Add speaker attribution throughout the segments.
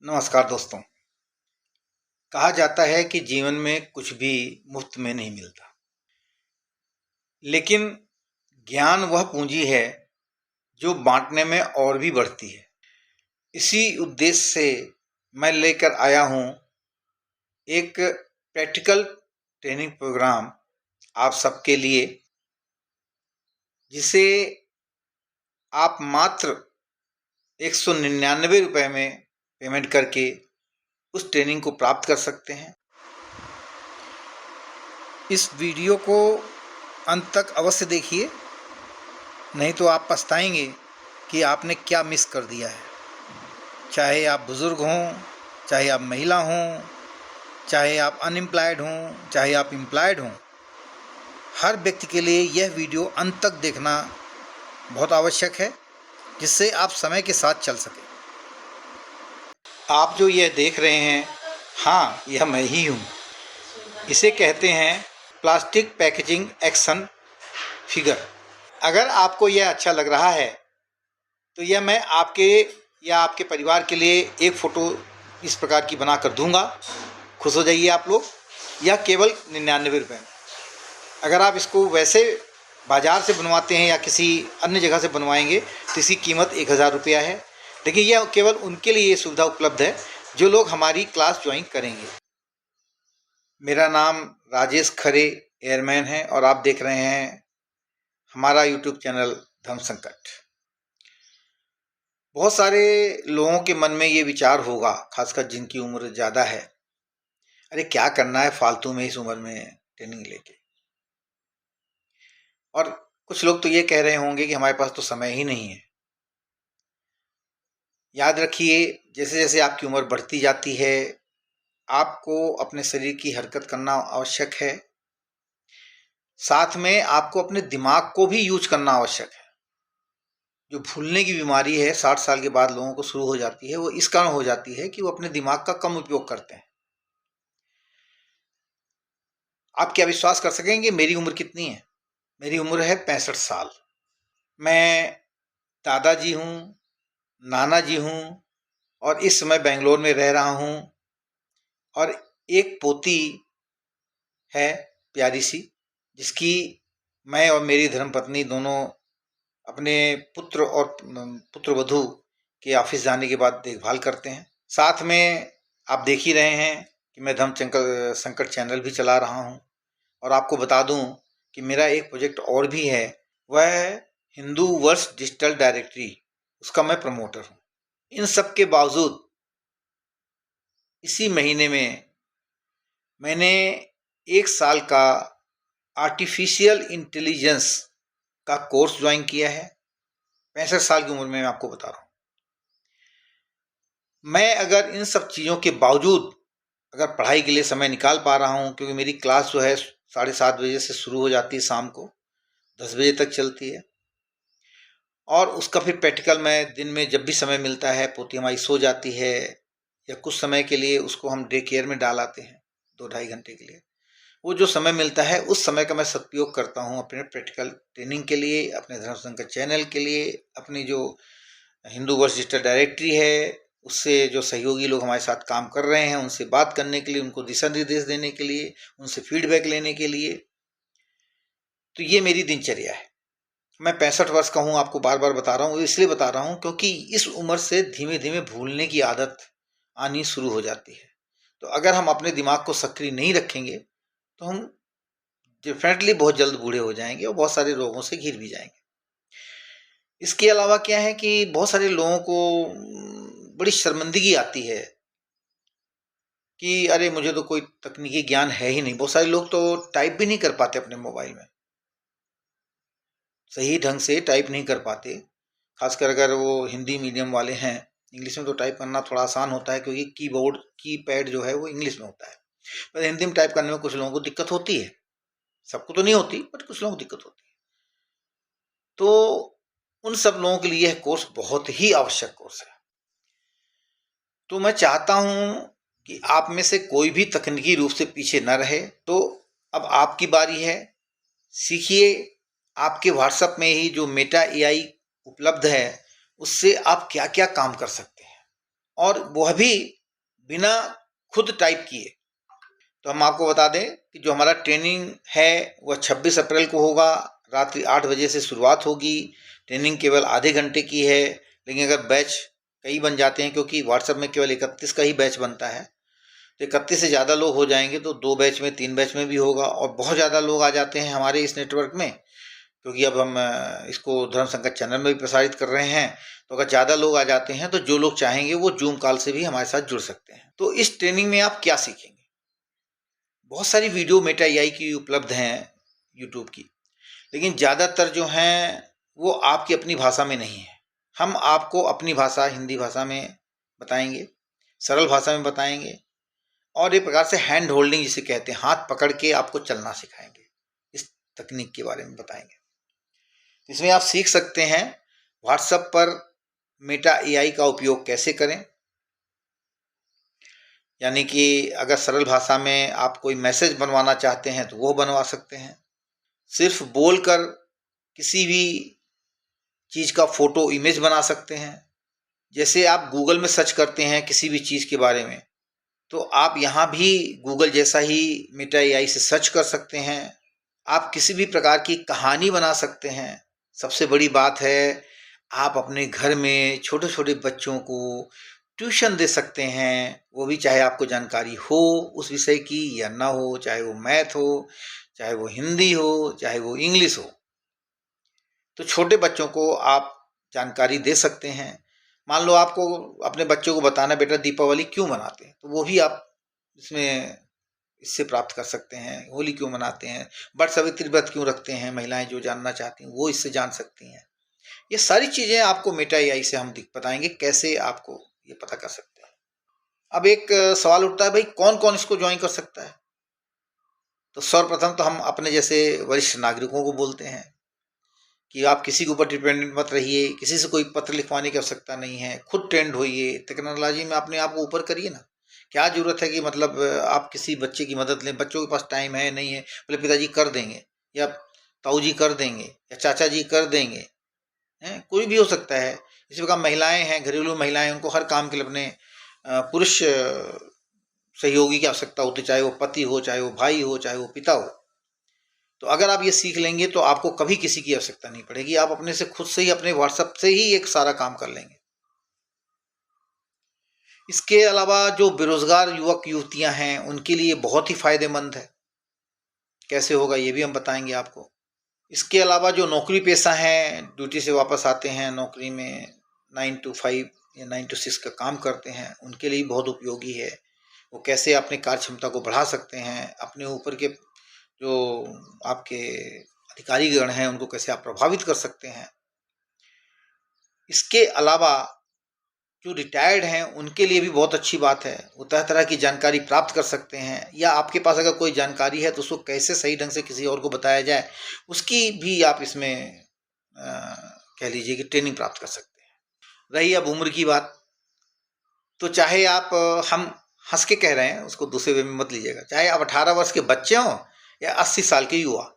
Speaker 1: नमस्कार दोस्तों। कहा जाता है कि जीवन में कुछ भी मुफ्त में नहीं मिलता, लेकिन ज्ञान वह पूंजी है जो बांटने में और भी बढ़ती है। इसी उद्देश्य से मैं लेकर आया हूँ एक प्रैक्टिकल ट्रेनिंग प्रोग्राम आप सबके लिए, जिसे आप मात्र 199 रुपये में पेमेंट करके उस ट्रेनिंग को प्राप्त कर सकते हैं। इस वीडियो को अंत तक अवश्य देखिए, नहीं तो आप पछताएंगे कि आपने क्या मिस कर दिया है। चाहे आप बुज़ुर्ग हों, चाहे आप महिला हों, चाहे आप अनएम्प्लॉयड हों, चाहे आप एम्प्लॉयड हों, हर व्यक्ति के लिए यह वीडियो अंत तक देखना बहुत आवश्यक है, जिससे आप समय के साथ चल सकें। आप जो यह देख रहे हैं, हाँ, यह मैं ही हूँ। इसे कहते हैं प्लास्टिक पैकेजिंग एक्शन फिगर। अगर आपको यह अच्छा लग रहा है तो यह मैं आपके या आपके परिवार के लिए एक फ़ोटो इस प्रकार की बना कर दूँगा। खुश हो जाइए आप लोग। यह केवल 99 रुपये में। अगर आप इसको वैसे बाज़ार से बनवाते हैं या किसी अन्य जगह से बनवाएंगे तो इसकी कीमत 1000 रुपया है। लेकिन यह केवल उनके लिए ये सुविधा उपलब्ध है जो लोग हमारी क्लास ज्वाइन करेंगे। मेरा नाम राजेश खरे एयरमैन है और आप देख रहे हैं हमारा यूट्यूब चैनल धर्म संकट। बहुत सारे लोगों के मन में ये विचार होगा, खासकर जिनकी उम्र ज़्यादा है, अरे क्या करना है फालतू में इस उम्र में ट्रेनिंग लेके। और कुछ लोग तो ये कह रहे होंगे कि हमारे पास तो समय ही नहीं है। याद रखिए, जैसे जैसे आपकी उम्र बढ़ती जाती है, आपको अपने शरीर की हरकत करना आवश्यक है। साथ में आपको अपने दिमाग को भी यूज करना आवश्यक है। जो भूलने की बीमारी है 60 साल के बाद लोगों को शुरू हो जाती है, वो इस कारण हो जाती है कि वो अपने दिमाग का कम उपयोग करते हैं। आप क्या विश्वास कर सकेंगे मेरी उम्र कितनी है? मेरी उम्र है 65 साल। मैं दादाजी हूँ, नाना जी हूँ और इस समय बेंगलोर में रह रहा हूँ। और एक पोती है प्यारी सी, जिसकी मैं और मेरी धर्मपत्नी दोनों अपने पुत्र और पुत्रवधू के ऑफिस जाने के बाद देखभाल करते हैं। साथ में आप देख ही रहे हैं कि मैं धर्म संकट चैनल भी चला रहा हूँ। और आपको बता दूं कि मेरा एक प्रोजेक्ट और भी है, वह है हिंदू वर्ष डिजिटल डायरेक्टरी, उसका मैं प्रमोटर हूँ। इन सब के बावजूद इसी महीने में मैंने 1 साल का आर्टिफिशियल इंटेलिजेंस का कोर्स ज्वाइन किया है। 65 साल की उम्र में मैं आपको बता रहा हूँ। मैं अगर इन सब चीज़ों के बावजूद अगर पढ़ाई के लिए समय निकाल पा रहा हूँ, क्योंकि मेरी क्लास जो है 7:30 बजे से शुरू हो जाती है, शाम को 10 बजे तक चलती है। और उसका फिर प्रैक्टिकल मैं दिन में जब भी समय मिलता है, पोती हमारी सो जाती है या कुछ समय के लिए उसको हम डे केयर में डाल आते हैं 2-2.5 घंटे के लिए। वो जो समय मिलता है उस समय का मैं सदुपयोग करता हूँ अपने प्रैक्टिकल ट्रेनिंग के लिए, अपने धर्म संकट चैनल के लिए, अपनी जो हिंदू वर्ष डिजिटल डायरेक्टरी है उससे जो सहयोगी लोग हमारे साथ काम कर रहे हैं उनसे बात करने के लिए, उनको दिशा निर्देश देने के लिए, उनसे फीडबैक लेने के लिए। तो ये मेरी दिनचर्या है। मैं 65 वर्ष का हूँ, आपको बार बार बता रहा हूँ। इसलिए बता रहा हूँ क्योंकि इस उम्र से धीमे धीमे भूलने की आदत आनी शुरू हो जाती है। तो अगर हम अपने दिमाग को सक्रिय नहीं रखेंगे तो हम डेफिनेटली बहुत जल्द बूढ़े हो जाएंगे और बहुत सारे रोगों से घिर भी जाएंगे। इसके अलावा क्या है कि बहुत सारे लोगों को बड़ी शर्मिंदगी आती है कि अरे मुझे तो कोई तकनीकी ज्ञान है ही नहीं। बहुत सारे लोग तो टाइप भी नहीं कर पाते अपने मोबाइल में, सही ढंग से टाइप नहीं कर पाते। खासकर अगर वो हिंदी मीडियम वाले हैं। इंग्लिश में तो टाइप करना थोड़ा आसान होता है क्योंकि कीबोर्ड कीपैड जो है वो इंग्लिश में होता है, पर हिंदी में टाइप करने में कुछ लोगों को दिक्कत होती है। सबको तो नहीं होती, बट कुछ लोगों को दिक्कत होती है। तो उन सब लोगों के लिए यह कोर्स बहुत ही आवश्यक कोर्स है। तो मैं चाहता हूं कि आप में से कोई भी तकनीकी रूप से पीछे न रहे। तो अब आपकी बारी है, सीखिए। आपके व्हाट्सएप में ही जो मेटा एआई उपलब्ध है उससे आप क्या क्या काम कर सकते हैं और वह भी बिना खुद टाइप किए। तो हम आपको बता दें कि जो हमारा ट्रेनिंग है वह 26 अप्रैल को होगा। रात्रि 8 बजे से शुरुआत होगी। ट्रेनिंग केवल आधे घंटे की है, लेकिन अगर बैच कई बन जाते हैं, क्योंकि व्हाट्सएप में केवल 31 का ही बैच बनता है, तो 31 से ज़्यादा लोग हो जाएंगे तो 2 बैच में 3 बैच में भी होगा। और बहुत ज़्यादा लोग आ जाते हैं हमारे इस नेटवर्क में, क्योंकि अब हम इसको धर्म संकट चैनल में भी प्रसारित कर रहे हैं। तो अगर ज़्यादा लोग आ जाते हैं तो जो लोग चाहेंगे वो जूम कॉल से भी हमारे साथ जुड़ सकते हैं। तो इस ट्रेनिंग में आप क्या सीखेंगे? बहुत सारी वीडियो मेटा एआई की उपलब्ध हैं यूट्यूब की, लेकिन ज़्यादातर जो हैं वो आपकी अपनी भाषा में नहीं है। हम आपको अपनी भाषा हिंदी भाषा में बताएंगे, सरल भाषा में बताएंगे, और एक प्रकार से हैंड होल्डिंग जिसे कहते हैं, हाथ पकड़ के आपको चलना सिखाएंगे। इस तकनीक के बारे में बताएंगे। इसमें आप सीख सकते हैं व्हाट्सएप पर मेटा एआई का उपयोग कैसे करें, यानी कि अगर सरल भाषा में आप कोई मैसेज बनवाना चाहते हैं तो वो बनवा सकते हैं। सिर्फ बोलकर किसी भी चीज़ का फोटो इमेज बना सकते हैं। जैसे आप गूगल में सर्च करते हैं किसी भी चीज़ के बारे में, तो आप यहाँ भी गूगल जैसा ही मेटा एआई से सर्च कर सकते हैं। आप किसी भी प्रकार की कहानी बना सकते हैं। सबसे बड़ी बात है, आप अपने घर में छोटे छोटे बच्चों को ट्यूशन दे सकते हैं, वो भी चाहे आपको जानकारी हो उस विषय की या ना हो, चाहे वो मैथ हो, चाहे वो हिंदी हो, चाहे वो इंग्लिश हो। तो छोटे बच्चों को आप जानकारी दे सकते हैं। मान लो आपको अपने बच्चों को बताना, बेटा दीपावली क्यों मनाते हैं, तो वो भी आप इसमें इससे प्राप्त कर सकते हैं। होली क्यों मनाते हैं, वट सावित्री व्रत क्यों रखते हैं, महिलाएं जो जानना चाहती हैं वो इससे जान सकती हैं। ये सारी चीज़ें आपको मेटा एआई से हम बताएंगे कैसे आपको ये पता कर सकते हैं। अब एक सवाल उठता है, भाई कौन कौन इसको ज्वाइन कर सकता है? तो सर्वप्रथम तो हम अपने जैसे वरिष्ठ नागरिकों को बोलते हैं कि आप किसी के ऊपर डिपेंडेंट मत रहिए, किसी से कोई पत्र लिखवाने की आवश्यकता नहीं है, खुद ट्रेंड होइए, टेक्नोलॉजी में अपने आप को ऊपर करिए ना। क्या जरूरत है कि मतलब आप किसी बच्चे की मदद लें? बच्चों के पास टाइम है नहीं है, बोले पिताजी कर देंगे, या ताऊ जी कर देंगे, या चाचा जी कर देंगे, हैं कोई भी हो सकता है। इसी प्रकार महिलाएं हैं, घरेलू महिलाएं, उनको हर काम के लिए अपने पुरुष सहयोगी की आवश्यकता होती, चाहे वो पति हो, चाहे वो भाई हो, चाहे वो पिता हो। तो अगर आप ये सीख लेंगे तो आपको कभी किसी की आवश्यकता नहीं पड़ेगी। आप अपने से खुद से ही, अपने व्हाट्सएप से ही एक सारा काम कर लेंगे। इसके अलावा जो बेरोजगार युवक युवतियां हैं उनके लिए बहुत ही फायदेमंद है। कैसे होगा ये भी हम बताएंगे आपको। इसके अलावा जो नौकरी पेशा हैं, ड्यूटी से वापस आते हैं, नौकरी में 9 to 5 या 9 to 6 का काम करते हैं, उनके लिए बहुत उपयोगी है। वो कैसे अपनी कार्य क्षमता को बढ़ा सकते हैं, अपने ऊपर के जो आपके अधिकारीगण हैं उनको कैसे आप प्रभावित कर सकते हैं। इसके अलावा जो रिटायर्ड हैं उनके लिए भी बहुत अच्छी बात है, वो तरह तरह की जानकारी प्राप्त कर सकते हैं, या आपके पास अगर कोई जानकारी है तो उसको कैसे सही ढंग से किसी और को बताया जाए, उसकी भी आप इसमें कह लीजिए कि ट्रेनिंग प्राप्त कर सकते हैं। रही अब उम्र की बात, तो चाहे आप हम हंस के कह रहे हैं, उसको दूसरे वे में मत लीजिएगा, चाहे आप 18 वर्ष के बच्चे हों या 80 साल के युवा,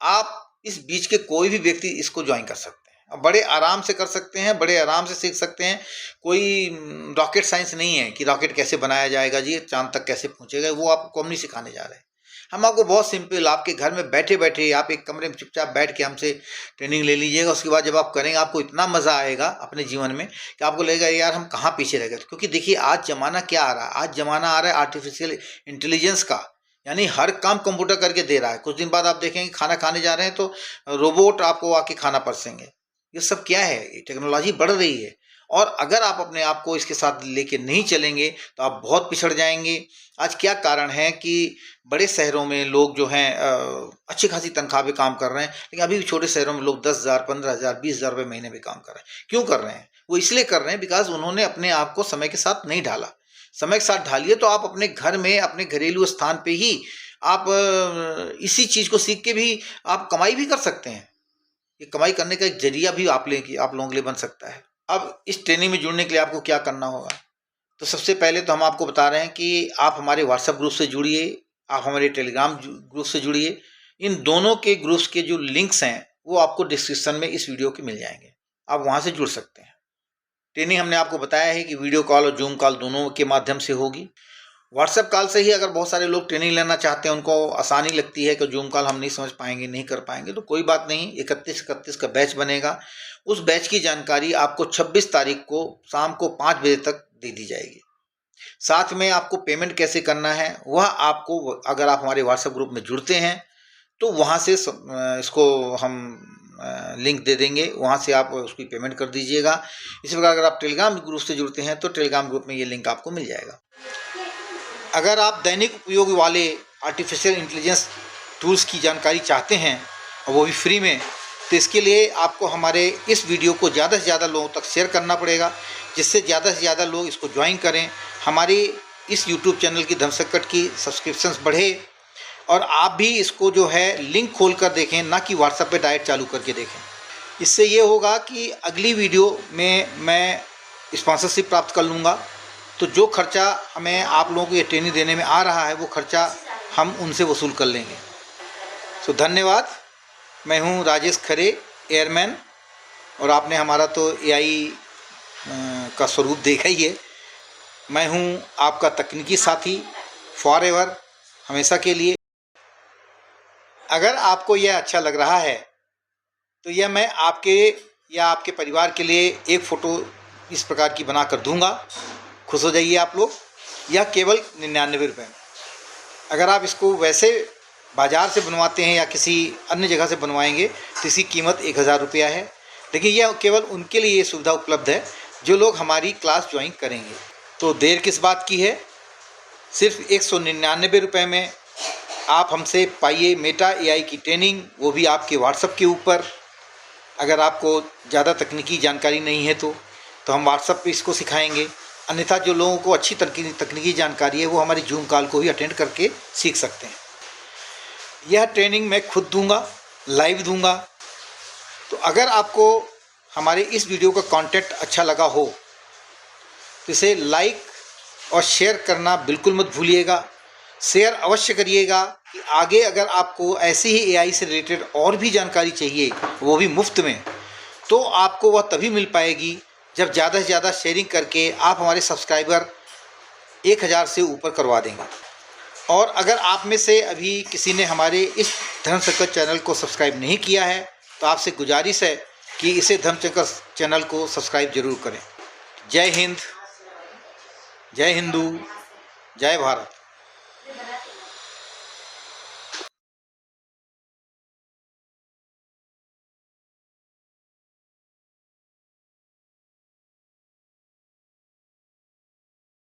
Speaker 1: आप इस बीच के कोई भी व्यक्ति इसको ज्वाइन कर सकते हैं। अब बड़े आराम से कर सकते हैं, बड़े आराम से सीख सकते हैं। कोई रॉकेट साइंस नहीं है कि रॉकेट कैसे बनाया जाएगा जी, चांद तक कैसे पहुंचेगा, वो आपको हम नहीं सिखाने जा रहे हैं। हम आपको बहुत सिंपल, आपके घर में बैठे बैठे आप एक कमरे में चुपचाप बैठ के हमसे ट्रेनिंग ले लीजिएगा। उसके बाद जब आप करेंगे आपको इतना मज़ा आएगा अपने जीवन में कि आपको लगेगा यार हम कहाँ पीछे रह गए। क्योंकि देखिए आज ज़माना क्या आ रहा है, आज ज़माना आ रहा है आर्टिफिशियल इंटेलिजेंस का, यानी हर काम कंप्यूटर करके दे रहा है। कुछ दिन बाद आप देखेंगे खाना खाने जा रहे हैं तो रोबोट आपको आके खाना परसेंगे। ये सब क्या है, टेक्नोलॉजी बढ़ रही है, और अगर आप अपने आप को इसके साथ लेके नहीं चलेंगे तो आप बहुत पिछड़ जाएंगे। आज क्या कारण है कि बड़े शहरों में लोग जो हैं अच्छी खासी तनख्वाह पे काम कर रहे हैं, लेकिन अभी भी छोटे शहरों में लोग 10,000, 15,000, 20,000 रुपये महीने में काम कर रहे हैं। क्यों कर रहे हैं? वो इसलिए कर रहे हैं बिकॉज उन्होंने अपने आप को समय के साथ नहीं ढाला। समय के साथ ढालिए तो आप अपने घर में, अपने घरेलू स्थान पे ही आप इसी चीज़ को सीख के भी आप कमाई भी कर सकते हैं। ये कमाई करने का एक जरिया भी आप लोगों के लिए बन सकता है। अब इस ट्रेनिंग में जुड़ने के लिए आपको क्या करना होगा? तो सबसे पहले तो हम आपको बता रहे हैं कि आप हमारे व्हाट्सएप ग्रुप से जुड़िए, आप हमारे टेलीग्राम ग्रुप से जुड़िए। इन दोनों के ग्रुप्स के जो लिंक्स हैं वो आपको डिस्क्रिप्शन में इस वीडियो के मिल जाएंगे, आप वहाँ से जुड़ सकते हैं। ट्रेनिंग हमने आपको बताया है कि वीडियो कॉल और जूम कॉल दोनों के माध्यम से होगी। व्हाट्सएप कॉल से ही अगर बहुत सारे लोग ट्रेनिंग लेना चाहते हैं, उनको आसानी लगती है कि जूम कॉल हम नहीं समझ पाएंगे, नहीं कर पाएंगे, तो कोई बात नहीं। 31 का बैच बनेगा। उस बैच की जानकारी आपको 26 तारीख को शाम को 5 बजे तक दे दी जाएगी। साथ में आपको पेमेंट कैसे करना है वह आपको, अगर आप हमारे व्हाट्सएप ग्रुप में जुड़ते हैं तो वहाँ से इसको हम लिंक दे देंगे, वहाँ से आप उसकी पेमेंट कर दीजिएगा। इसी प्रकार अगर आप टेलीग्राम ग्रुप से जुड़ते हैं तो टेलीग्राम ग्रुप में ये लिंक आपको मिल जाएगा। अगर आप दैनिक उपयोग वाले आर्टिफिशियल इंटेलिजेंस टूल्स की जानकारी चाहते हैं और वो भी फ्री में, तो इसके लिए आपको हमारे इस वीडियो को ज़्यादा से ज़्यादा लोगों तक शेयर करना पड़ेगा, जिससे ज़्यादा से ज़्यादा लोग इसको ज्वाइन करें। हमारी इस यूट्यूब चैनल की धर्मसंकट की सब्सक्रिप्शंस बढ़े और आप भी इसको जो है लिंक खोल कर देखें, ना कि व्हाट्सएप पे डायरेक्ट चालू करके देखें। इससे ये होगा कि अगली वीडियो में मैं स्पॉन्सरशिप प्राप्त कर लूँगा, तो जो खर्चा हमें आप लोगों को ये ट्रेनिंग देने में आ रहा है वो खर्चा हम उनसे वसूल कर लेंगे। तो धन्यवाद। मैं हूँ राजेश खरे, एयरमैन, और आपने हमारा तो एआई का स्वरूप देखा ही है। मैं हूँ आपका तकनीकी साथी फॉर एवर, हमेशा के लिए। अगर आपको यह अच्छा लग रहा है तो यह मैं आपके या आपके परिवार के लिए एक फ़ोटो इस प्रकार की बना कर दूँगा। खुश हो जाइए आप लोग। यह केवल 99 रुपये में। अगर आप इसको वैसे बाज़ार से बनवाते हैं या किसी अन्य जगह से बनवाएंगे तो इसकी कीमत 1000 रुपया है। लेकिन यह केवल उनके लिए ये सुविधा उपलब्ध है जो लोग हमारी क्लास ज्वाइन करेंगे। तो देर किस बात की है, सिर्फ 199 रुपये में आप हमसे पाइए मेटा एआई की ट्रेनिंग, वो भी आपके व्हाट्सएप के ऊपर। अगर आपको ज़्यादा तकनीकी जानकारी नहीं है तो हम व्हाट्सएप पे इसको सिखाएंगे। अन्यथा जो लोगों को अच्छी तकनीकी जानकारी है वो हमारी जूम कॉल को ही अटेंड करके सीख सकते हैं। यह ट्रेनिंग मैं खुद दूंगा, लाइव दूंगा। तो अगर आपको हमारे इस वीडियो का कंटेंट अच्छा लगा हो तो इसे लाइक और शेयर करना बिल्कुल मत भूलिएगा। शेयर अवश्य करिएगा कि आगे अगर आपको ऐसे ही एआई से रिलेटेड और भी जानकारी चाहिए, वो भी मुफ्त में, तो आपको वह तभी मिल पाएगी जब ज़्यादा से ज़्यादा शेयरिंग करके आप हमारे सब्सक्राइबर 1000 से ऊपर करवा देंगे। और अगर आप में से अभी किसी ने हमारे इस धर्मचक्र चैनल को सब्सक्राइब नहीं किया है तो आपसे गुजारिश है कि इसे धर्मचक्र चैनल को सब्सक्राइब जरूर करें। जय हिंद, जय हिंदू, जय भारत।